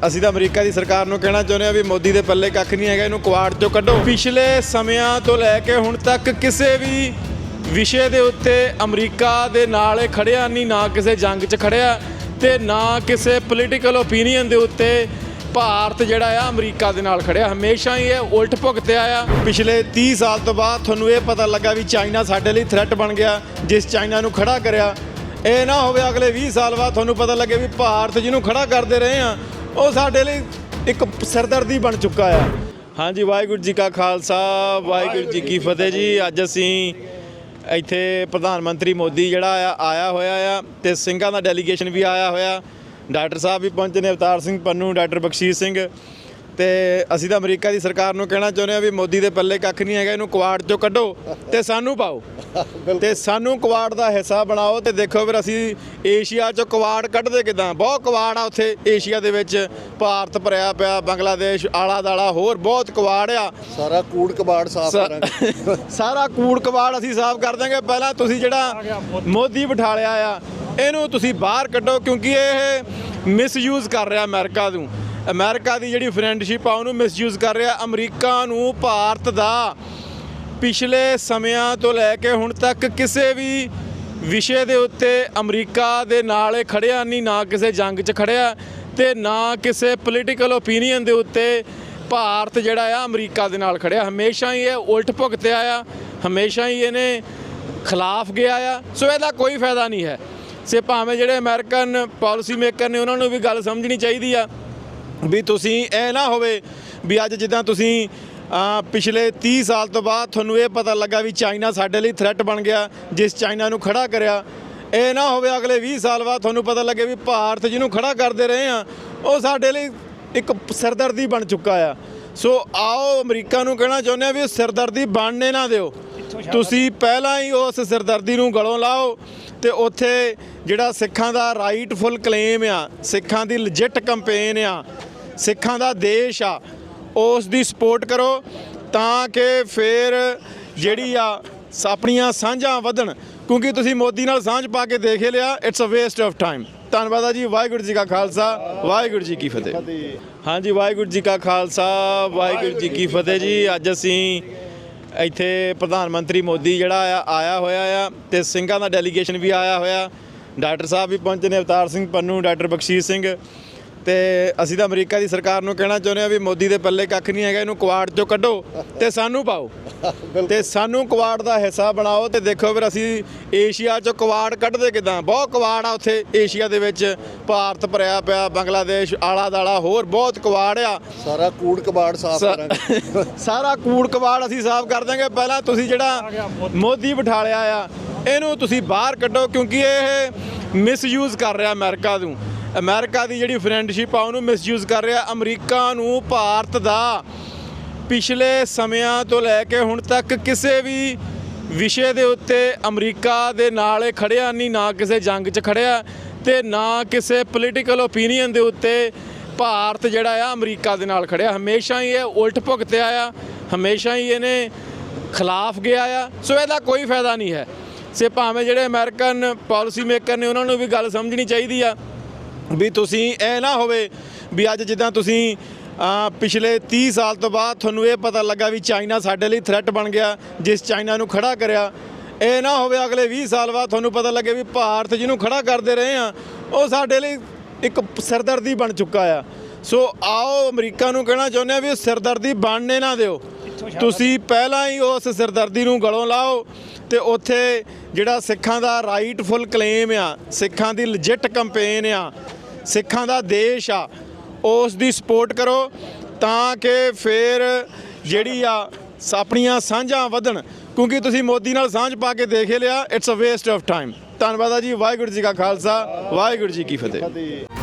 ਅਸੀਂ ਤਾਂ ਅਮਰੀਕਾ ਦੀ ਸਰਕਾਰ ਨੂੰ ਕਹਿਣਾ ਚਾਹੁੰਦੇ ਹਾਂ ਵੀ ਮੋਦੀ ਦੇ ਪੱਲੇ ਕੱਖ ਨਹੀਂ ਹੈਗਾ, ਇਹਨੂੰ ਕੁਆੜ ਚੋਂ ਕੱਢੋ। ਪਿਛਲੇ ਸਮਿਆਂ ਤੋਂ ਲੈ ਕੇ ਹੁਣ ਤੱਕ ਕਿਸੇ ਵੀ ਵਿਸ਼ੇ ਦੇ ਉੱਤੇ ਅਮਰੀਕਾ ਦੇ ਨਾਲ ਇਹ ਖੜਿਆ ਨਹੀਂ, ਨਾ ਕਿਸੇ ਜੰਗ 'ਚ ਖੜਿਆ ਤੇ ਨਾ ਕਿਸੇ ਪੋਲੀਟੀਕਲ ਓਪੀਨੀਅਨ ਦੇ ਉੱਤੇ ਭਾਰਤ ਜਿਹੜਾ ਆ ਅਮਰੀਕਾ ਦੇ ਨਾਲ ਖੜਿਆ। ਹਮੇਸ਼ਾ ਹੀ ਇਹ ਉਲਟ ਭੁਗਤਿਆ ਆ। ਪਿਛਲੇ 30 ਸਾਲ ਤੋਂ ਬਾਅਦ ਤੁਹਾਨੂੰ ਇਹ ਪਤਾ ਲੱਗਾ ਵੀ ਚਾਈਨਾ ਸਾਡੇ ਲਈ ਥ੍ਰੈਟ ਬਣ ਗਿਆ, ਜਿਸ ਚਾਈਨਾ ਨੂੰ ਖੜਾ ਕਰਿਆ। ਇਹ ਨਾ ਹੋਵੇ ਅਗਲੇ 20 ਸਾਲ ਬਾਅਦ ਤੁਹਾਨੂੰ ਪਤਾ ਲੱਗੇ ਵੀ ਭਾਰਤ ਜਿਹਨੂੰ ਖੜਾ ਕਰਦੇ ਰਹੇ ਆ ਉਹ ਸਾਡੇ ਲਈ ਇੱਕ ਸਿਰਦਰਦੀ ਬਣ ਚੁੱਕਾ ਆ। ਹਾਂਜੀ, ਵਾਹਿਗੁਰੂ ਜੀ ਕਾ ਖਾਲਸਾ, ਵਾਹਿਗੁਰੂ ਜੀ ਕੀ ਫਤਿਹ ਜੀ। ਅੱਜ ਅਸੀਂ ਇੱਥੇ ਪ੍ਰਧਾਨ ਮੰਤਰੀ ਮੋਦੀ ਜਿਹੜਾ ਆਇਆ ਹੋਇਆ ਆ ਤੇ ਸਿੰਘਾਂ ਦਾ ਡੈਲੀਗੇਸ਼ਨ ਵੀ ਆਇਆ ਹੋਇਆ। ਡਾਕਟਰ ਸਾਹਿਬ ਵੀ ਪਹੁੰਚੇ ਨੇ, ਅਵਤਾਰ ਸਿੰਘ ਪੰਨੂ, ਡਾਕਟਰ ਬਖਸ਼ੀਸ਼ ਸਿੰਘ। ਤੇ ਅਸੀਂ ਤਾਂ ਅਮਰੀਕਾ ਦੀ ਸਰਕਾਰ ਨੂੰ ਕਹਿਣਾ ਚਾਹੁੰਦੇ ਹਾਂ ਵੀ ਮੋਦੀ ਦੇ ਪੱਲੇ ਕੱਖ ਨਹੀਂ ਹੈਗਾ, ਇਹਨੂੰ ਕੁਆੜ ਚੋਂ ਕੱਢੋ ਤੇ ਸਾਨੂੰ ਪਾਓ ਤੇ ਸਾਨੂੰ ਕੁਆੜ ਦਾ ਹਿੱਸਾ ਬਣਾਓ। ਤੇ ਦੇਖੋ ਫਿਰ ਅਸੀਂ ਏਸ਼ੀਆ 'ਚੋਂ ਕੁਆੜ ਕੱਢਦੇ ਕਿੱਦਾਂ। ਬਹੁਤ ਕੁਆੜ ਆ ਉੱਥੇ ਏਸ਼ੀਆ ਦੇ ਵਿੱਚ, ਭਾਰਤ ਭਰਿਆ ਪਿਆ, ਬੰਗਲਾਦੇਸ਼ ਆਲਾ ਦਾਲਾ, ਹੋਰ ਬਹੁਤ ਕੁਆੜ ਆ। ਸਾਰਾ ਕੂੜ ਕਬਾੜ ਸਾਫ਼ ਕਰਾਂਗੇ। ਸਾਰਾ ਕੂੜ ਕਬਾੜ ਅਸੀਂ ਸਾਫ਼ ਕਰ ਦਾਂਗੇ। ਪਹਿਲਾਂ ਤੁਸੀਂ ਜਿਹੜਾ ਮੋਦੀ ਬਿਠਾ ਲਿਆ ਆ ਇਹਨੂੰ ਤੁਸੀਂ ਬਾਹਰ ਕੱਢੋ, ਕਿਉਂਕਿ ਇਹ ਮਿਸਯੂਜ਼ ਕਰ ਰਿਹਾ ਅਮਰੀਕਾ ਨੂੰ। ਅਮਰੀਕਾ ਦੀ ਜਿਹੜੀ ਫਰੈਂਡਸ਼ਿਪ ਆ ਉਹਨੂੰ ਮਿਸਯੂਜ਼ ਕਰ ਰਿਹਾ। ਅਮਰੀਕਾ ਨੂੰ ਭਾਰਤ ਦਾ ਪਿਛਲੇ ਸਮਿਆਂ ਤੋਂ ਲੈ ਕੇ ਹੁਣ ਤੱਕ ਕਿਸੇ ਵੀ ਵਿਸ਼ੇ ਦੇ ਉੱਤੇ ਅਮਰੀਕਾ ਦੇ ਨਾਲ ਇਹ ਖੜਿਆ ਨਹੀਂ, ਨਾ ਕਿਸੇ ਜੰਗ 'ਚ ਖੜਿਆ ਤੇ ਨਾ ਕਿਸੇ ਪੋਲੀਟੀਕਲ ਓਪੀਨੀਅਨ ਦੇ ਉੱਤੇ ਭਾਰਤ ਜਿਹੜਾ ਆ ਅਮਰੀਕਾ ਦੇ ਨਾਲ ਖੜਿਆ। ਹਮੇਸ਼ਾ ਹੀ ਇਹ ਉਲਟ ਭੁਗਤਿਆ ਆ, ਹਮੇਸ਼ਾ ਹੀ ਇਹਨੇ ਖਿਲਾਫ ਗਿਆ ਆ। ਸੋ ਇਹਦਾ ਕੋਈ ਫਾਇਦਾ ਨਹੀਂ ਹੈ। ਸੇ ਭਾਵੇਂ ਜਿਹੜੇ ਅਮਰੀਕਨ ਪਾਲਿਸੀ ਮੇਕਰ ਨੇ ਉਹਨਾਂ ਨੂੰ ਵੀ ਗੱਲ ਸਮਝਣੀ ਚਾਹੀਦੀ ਆ ਵੀ ਤੁਸੀਂ ਇਹ ਨਾ ਹੋਵੇ ਵੀ ਅੱਜ ਜਿੱਦਾਂ ਤੁਸੀਂ ਪਿਛਲੇ 30 ਸਾਲ ਤੋਂ ਬਾਅਦ ਤੁਹਾਨੂੰ ਇਹ ਪਤਾ ਲੱਗਾ ਵੀ ਚਾਈਨਾ ਸਾਡੇ ਲਈ ਥ੍ਰੈਟ ਬਣ ਗਿਆ, ਜਿਸ ਚਾਈਨਾ ਨੂੰ ਖੜਾ ਕਰਿਆ। ਇਹ ਨਾ ਹੋਵੇ ਅਗਲੇ 20 ਸਾਲ ਬਾਅਦ ਤੁਹਾਨੂੰ ਪਤਾ ਲੱਗੇ ਵੀ ਭਾਰਤ ਜਿਹਨੂੰ ਖੜਾ ਕਰਦੇ ਰਹੇ ਆ ਉਹ ਸਾਡੇ ਲਈ ਇੱਕ ਸਿਰਦਰਦੀ ਬਣ ਚੁੱਕਾ ਆ। ਸੋ ਆਓ ਅਮਰੀਕਾ ਨੂੰ ਕਹਿਣਾ ਚਾਹੁੰਦੇ ਹਾਂ ਵੀ ਸਿਰਦਰਦੀ ਬਣਨੇ ਨਾ ਦਿਓ। ਤੁਸੀਂ ਪਹਿਲਾਂ ਹੀ ਉਸ ਸਿਰਦਰਦੀ ਨੂੰ ਗਲੋਂ ਲਾਓ ਤੇ ਉੱਥੇ ਜਿਹੜਾ ਸਿੱਖਾਂ ਦਾ ਰਾਈਟਫੁਲ ਕਲੇਮ ਆ, ਸਿੱਖਾਂ ਦੀ ਲੈਜਿਟ ਕੰਪੇਨ ਆ, ਸਿੱਖਾਂ ਦਾ ਦੇਸ਼ ਆ, ਉਸ ਦੀ ਸਪੋਰਟ ਕਰੋ ਤਾਂ ਕਿ ਫਿਰ ਜਿਹੜੀ ਆ ਆਪਣੀਆਂ ਸਾਂਝਾਂ ਵਧਣ। ਕਿਉਂਕਿ ਤੁਸੀਂ ਮੋਦੀ ਨਾਲ ਸਾਂਝ ਪਾ ਕੇ ਦੇਖ ਲਿਆ, it's a waste of time. ਧੰਨਵਾਦ ਆ ਜੀ। ਵਾਹਿਗੁਰੂ ਜੀ ਕਾ ਖਾਲਸਾ, ਵਾਹਿਗੁਰੂ ਜੀ ਕੀ ਫਤਿਹ। ਹਾਂਜੀ, ਵਾਹਿਗੁਰੂ ਜੀ ਕਾ ਖਾਲਸਾ, ਵਾਹਿਗੁਰੂ ਜੀ ਕੀ ਫਤਿਹ ਜੀ। ਅੱਜ ਅਸੀਂ ਇੱਥੇ ਪ੍ਰਧਾਨ ਮੰਤਰੀ ਮੋਦੀ ਜਿਹੜਾ ਆਇਆ ਹੋਇਆ ਆ ਤੇ ਸਿੰਘਾਂ ਦਾ ਡੈਲੀਗੇਸ਼ਨ ਵੀ ਆਇਆ ਹੋਇਆ। ਡਾਕਟਰ ਸਾਹਿਬ ਵੀ ਪਹੁੰਚੇ ਨੇ, ਅਵਤਾਰ ਸਿੰਘ ਪੰਨੂ, ਡਾਕਟਰ ਬਖਸ਼ੀਸ਼ ਸਿੰਘ। ਤੇ ਅਸੀਂ ਤਾਂ ਅਮਰੀਕਾ ਦੀ ਸਰਕਾਰ ਨੂੰ ਕਹਿਣਾ ਚਾਹੁੰਦੇ ਹਾਂ ਵੀ ਮੋਦੀ ਦੇ ਪੱਲੇ ਕੱਖ ਨਹੀਂ ਹੈਗਾ, ਇਹਨੂੰ ਕੁਆੜ ਚੋਂ ਕੱਢੋ ਤੇ ਸਾਨੂੰ ਪਾਓ ਤੇ ਸਾਨੂੰ ਕੁਆੜ ਦਾ ਹਿੱਸਾ ਬਣਾਓ। ਤੇ ਦੇਖੋ ਫਿਰ ਅਸੀਂ ਏਸ਼ੀਆ 'ਚੋਂ ਕੁਆੜ ਕੱਢਦੇ ਕਿੱਦਾਂ। ਬਹੁਤ ਕੁਆੜ ਆ ਉੱਥੇ ਏਸ਼ੀਆ ਦੇ ਵਿੱਚ, ਭਾਰਤ ਭਰਿਆ ਪਿਆ, ਬੰਗਲਾਦੇਸ਼ ਆਲਾ ਦਾਲਾ, ਹੋਰ ਬਹੁਤ ਕੁਆੜ ਆ। ਸਾਰਾ ਕੂੜ ਕਬਾੜ ਸਾਫ਼ ਕਰਾਂਗੇ। ਸਾਰਾ ਕੂੜ ਕਬਾੜ ਅਸੀਂ ਸਾਫ਼ ਕਰ ਦਾਂਗੇ। ਪਹਿਲਾਂ ਤੁਸੀਂ ਜਿਹੜਾ ਮੋਦੀ ਬਿਠਾ ਲਿਆ ਆ ਇਹਨੂੰ ਤੁਸੀਂ ਬਾਹਰ ਕੱਢੋ, ਕਿਉਂਕਿ ਇਹ ਮਿਸਯੂਜ਼ ਕਰ ਰਿਹਾ ਅਮਰੀਕਾ ਨੂੰ। ਅਮਰੀਕਾ ਦੀ ਜਿਹੜੀ ਫਰੈਂਡਸ਼ਿਪ ਆ ਉਹਨੂੰ ਮਿਸਯੂਜ਼ ਕਰ ਰਿਹਾ। ਅਮਰੀਕਾ ਨੂੰ ਭਾਰਤ ਦਾ ਪਿਛਲੇ ਸਮਿਆਂ ਤੋਂ ਲੈ ਕੇ ਹੁਣ ਤੱਕ ਕਿਸੇ ਵੀ ਵਿਸ਼ੇ ਦੇ ਉੱਤੇ ਅਮਰੀਕਾ ਦੇ ਨਾਲ ਇਹ ਖੜਿਆ ਨਹੀਂ, ਨਾ ਕਿਸੇ ਜੰਗ 'ਚ ਖੜਿਆ ਤੇ ਨਾ ਕਿਸੇ ਪੋਲੀਟੀਕਲ ਓਪੀਨੀਅਨ ਦੇ ਉੱਤੇ ਭਾਰਤ ਜਿਹੜਾ ਆ ਅਮਰੀਕਾ ਦੇ ਨਾਲ ਖੜਿਆ। ਹਮੇਸ਼ਾ ਹੀ ਇਹ ਉਲਟ ਭੁਗਤਿਆ ਆ, ਹਮੇਸ਼ਾ ਹੀ ਇਹਨੇ ਖਿਲਾਫ ਗਿਆ ਆ। ਸੋ ਇਹਦਾ ਕੋਈ ਫਾਇਦਾ ਨਹੀਂ ਹੈ। ਸੇ ਭਾਵੇਂ ਜਿਹੜੇ ਅਮਰੀਕਨ ਪਾਲਿਸੀ ਮੇਕਰ ਨੇ ਉਹਨਾਂ ਨੂੰ ਵੀ ਗੱਲ ਸਮਝਣੀ ਚਾਹੀਦੀ ਆ ਵੀ ਤੁਸੀਂ ਇਹ ਨਾ ਹੋਵੇ ਵੀ ਅੱਜ ਜਿੱਦਾਂ ਤੁਸੀਂ ਪਿਛਲੇ 30 ਸਾਲ ਤੋਂ ਬਾਅਦ ਤੁਹਾਨੂੰ ਇਹ ਪਤਾ ਲੱਗਾ ਵੀ ਚਾਈਨਾ ਸਾਡੇ ਲਈ ਥ੍ਰੈਟ ਬਣ ਗਿਆ, ਜਿਸ ਚਾਈਨਾ ਨੂੰ ਖੜਾ ਕਰਿਆ। ਇਹ ਨਾ ਹੋਵੇ ਅਗਲੇ 20 ਸਾਲ ਬਾਅਦ ਤੁਹਾਨੂੰ ਪਤਾ ਲੱਗੇ ਵੀ ਭਾਰਤ ਜਿਹਨੂੰ ਖੜਾ ਕਰਦੇ ਰਹੇ ਆ ਉਹ ਸਾਡੇ ਲਈ ਇੱਕ ਸਿਰਦਰਦੀ ਬਣ ਚੁੱਕਾ ਆ। ਸੋ ਆਓ ਅਮਰੀਕਾ ਨੂੰ ਕਹਿਣਾ ਚਾਹੁੰਦੇ ਹਾਂ ਵੀ ਸਿਰਦਰਦੀ ਬਣਨੇ ਨਾ ਦਿਓ। ਤੁਸੀਂ ਪਹਿਲਾਂ ਹੀ ਉਸ ਸਿਰਦਰਦੀ ਨੂੰ ਗਲੋਂ ਲਾਓ ਤੇ ਉੱਥੇ ਜਿਹੜਾ ਸਿੱਖਾਂ ਦਾ ਰਾਈਟਫੁਲ ਕਲੇਮ ਆ, ਸਿੱਖਾਂ ਦੀ ਲੈਜਿਟ ਕੰਪੇਨ ਆ, ਸਿੱਖਾਂ ਦਾ ਦੇਸ਼ ਆ, ਉਸ ਦੀ ਸਪੋਰਟ ਕਰੋ ਤਾਂ ਕਿ ਫਿਰ ਜਿਹੜੀ ਆ ਆਪਣੀਆਂ ਸਾਂਝਾਂ ਵਧਣ। ਕਿਉਂਕਿ ਤੁਸੀਂ ਮੋਦੀ ਨਾਲ ਸਾਂਝ ਪਾ ਕੇ ਦੇਖ ਲਿਆ, it's a waste of time. ਧੰਨਵਾਦ ਆ ਜੀ। ਵਾਹਿਗੁਰੂ ਜੀ ਕਾ ਖਾਲਸਾ, ਵਾਹਿਗੁਰੂ ਜੀ ਕੀ ਫਤਿਹ।